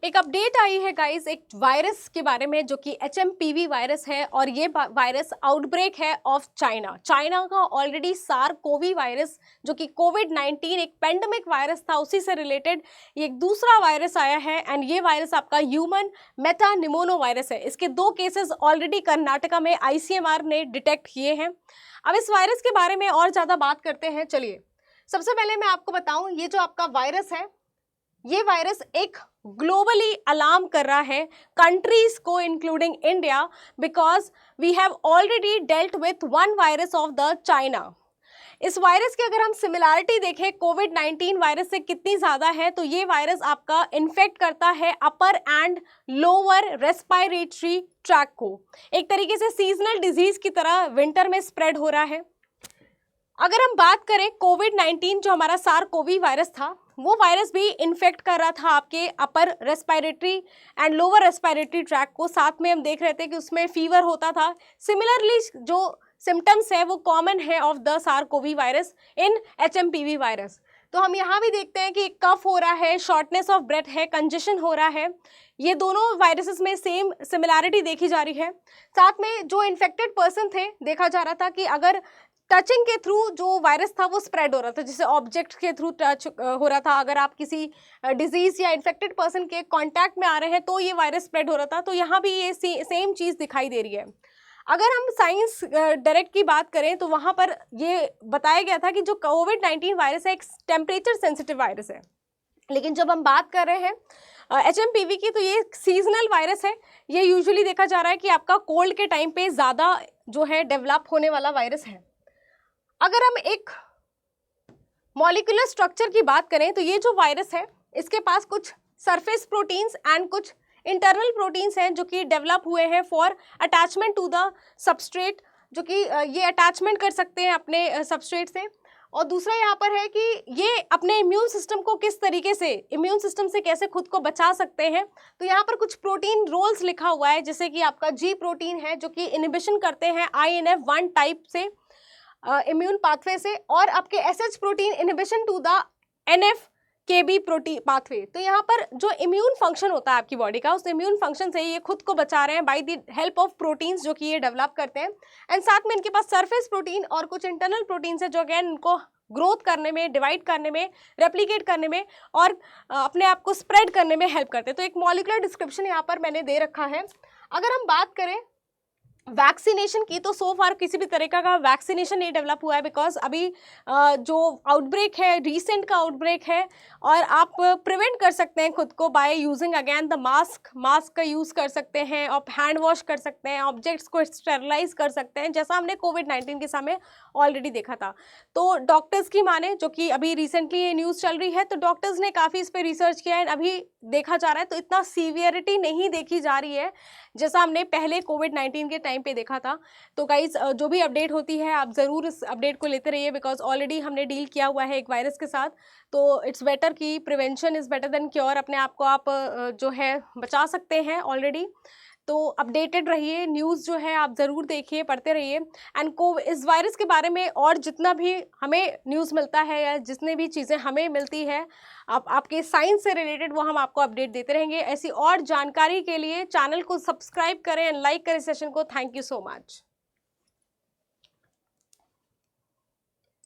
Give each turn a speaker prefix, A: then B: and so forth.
A: एक अपडेट आई है गाइस एक वायरस के बारे में जो कि HMPV वायरस है और ये वायरस आउटब्रेक है ऑफ चाइना का ऑलरेडी सार कोवी वायरस जो कि कोविड-19 एक पेंडेमिक वायरस था उसी से रिलेटेड ये एक दूसरा वायरस आया है एंड ये वायरस आपका ह्यूमन मेटा निमोनो वायरस है। इसके 2 केसेस ऑलरेडी कर्नाटका में ICMR ने डिटेक्ट किए हैं। अब इस वायरस के बारे में और ज़्यादा बात करते हैं। चलिए सबसे पहले मैं आपको बताऊं ये जो आपका वायरस है ये वायरस एक ग्लोबली अलार्म कर रहा है कंट्रीज को including India because we have already dealt with one virus of the China. इस वायरस की अगर हम सिमिलैरिटी देखें कोविड-19 वायरस से कितनी ज़्यादा है तो ये वायरस आपका इन्फेक्ट करता है अपर एंड लोअर रेस्पिरेटरी ट्रैक को। एक तरीके से सीजनल डिजीज की तरह विंटर में स्प्रेड हो रहा है। अगर हम बात करें कोविड-19 जो हमारा सार कोवी वायरस था वो वायरस भी इन्फेक्ट कर रहा था आपके upper respiratory and lower respiratory tract को। साथ में हम देख रहे थे कि उसमें फीवर होता था। सिमिलरली जो सिम्टम्स है वो कॉमन है ऑफ द सार कोवी वायरस इन HMPV वायरस। तो हम यहाँ भी देखते हैं कि कफ हो रहा है, शॉर्टनेस ऑफ ब्रेथ है, कंजेशन हो रहा है। ये दोनों वायरसेस में सेम सिमिलैरिटी देखी जा रही है। साथ में जो इन्फेक्टेड पर्सन थे देखा जा रहा था कि अगर टचिंग के थ्रू जो वायरस था वो स्प्रेड हो रहा था, जैसे ऑब्जेक्ट के थ्रू टच हो रहा था। अगर आप किसी डिजीज या इन्फेक्टेड पर्सन के कांटेक्ट में आ रहे हैं तो ये वायरस स्प्रेड हो रहा था। तो यहाँ भी ये सेम चीज़ दिखाई दे रही है। अगर हम साइंस डायरेक्ट की बात करें तो वहाँ पर ये बताया गया था कि जो कोविड-19 वायरस है एक टेम्परेचर सेंसिटिव वायरस है, लेकिन जब हम बात कर रहे हैं HMPV की तो ये सीजनल वायरस है। ये यूजुअली देखा जा रहा है कि आपका कोल्ड के टाइम पे ज़्यादा जो है डेवलप होने वाला वायरस है। अगर हम एक मॉलिक्यूलर स्ट्रक्चर की बात करें तो ये जो वायरस है इसके पास कुछ सरफेस प्रोटीन्स एंड कुछ इंटरनल प्रोटीन्स हैं जो कि डेवलप हुए हैं for attachment to the substrate, जो कि ये अटैचमेंट कर सकते हैं अपने सबस्ट्रेट से। और दूसरा यहाँ पर है कि ये अपने इम्यून सिस्टम को किस तरीके से इम्यून सिस्टम से कैसे खुद को बचा सकते हैं। तो यहाँ पर कुछ प्रोटीन रोल्स लिखा हुआ है, जैसे कि आपका G प्रोटीन है जो कि इनिबिशन करते हैं INF1 टाइप से इम्यून पाथवे से, और आपके SH protein inhibition to the NF-kB protein pathway. तो यहाँ पर जो इम्यून फंक्शन होता है आपकी बॉडी का उस इम्यून फंक्शन से ये खुद को बचा रहे हैं by the help of proteins जो कि ये डेवलप करते हैं। एंड साथ में इनके पास सरफेस प्रोटीन और कुछ इंटरनल प्रोटीन्स है जो अगेन इनको ग्रोथ करने में, डिवाइड करने में, रेप्लिकेट करने में और अपने आप को स्प्रेड करने में हेल्प करते हैं। तो एक मॉलिक्यूलर डिस्क्रिप्शन यहाँ पर मैंने दे रखा है। अगर हम बात करें वैक्सीनेशन की तो सो फार किसी भी तरीका का वैक्सीनेशन नहीं डेवलप हुआ है बिकॉज अभी जो आउटब्रेक है रिसेंट का आउटब्रेक है और आप प्रिवेंट कर सकते हैं खुद को by using again the mask का यूज़ कर सकते हैं, आप हैंड वॉश कर सकते हैं, ऑब्जेक्ट्स को स्टेरलाइज कर सकते हैं जैसा हमने कोविड-19 के समय ऑलरेडी देखा था। तो डॉक्टर्स की माने जो कि अभी रिसेंटली ये न्यूज़ चल रही है तो डॉक्टर्स ने काफ़ी इस पर रिसर्च किया है। अभी देखा जा रहा है तो इतना सीवियरिटी नहीं देखी जा रही है जैसा हमने पहले कोविड-19 के टाइम पे देखा था। तो गाइज जो भी अपडेट होती है आप ज़रूर इस अपडेट को लेते रहिए बिकॉज ऑलरेडी हमने डील किया हुआ है एक वायरस के साथ। तो इट्स बेटर कि prevention is better than cure. अपने आप को आप जो है बचा सकते हैं ऑलरेडी। तो अपडेटेड रहिए, न्यूज़ जो है आप ज़रूर देखिए, पढ़ते रहिए। एंड इस वायरस के बारे में और जितना भी हमें न्यूज़ मिलता है या जितने भी चीज़ें हमें मिलती है आपके साइंस से रिलेटेड वो हम आपको अपडेट देते रहेंगे। ऐसी और जानकारी के लिए चैनल को सब्सक्राइब करें एंड लाइक करें सेशन को। Thank you so much.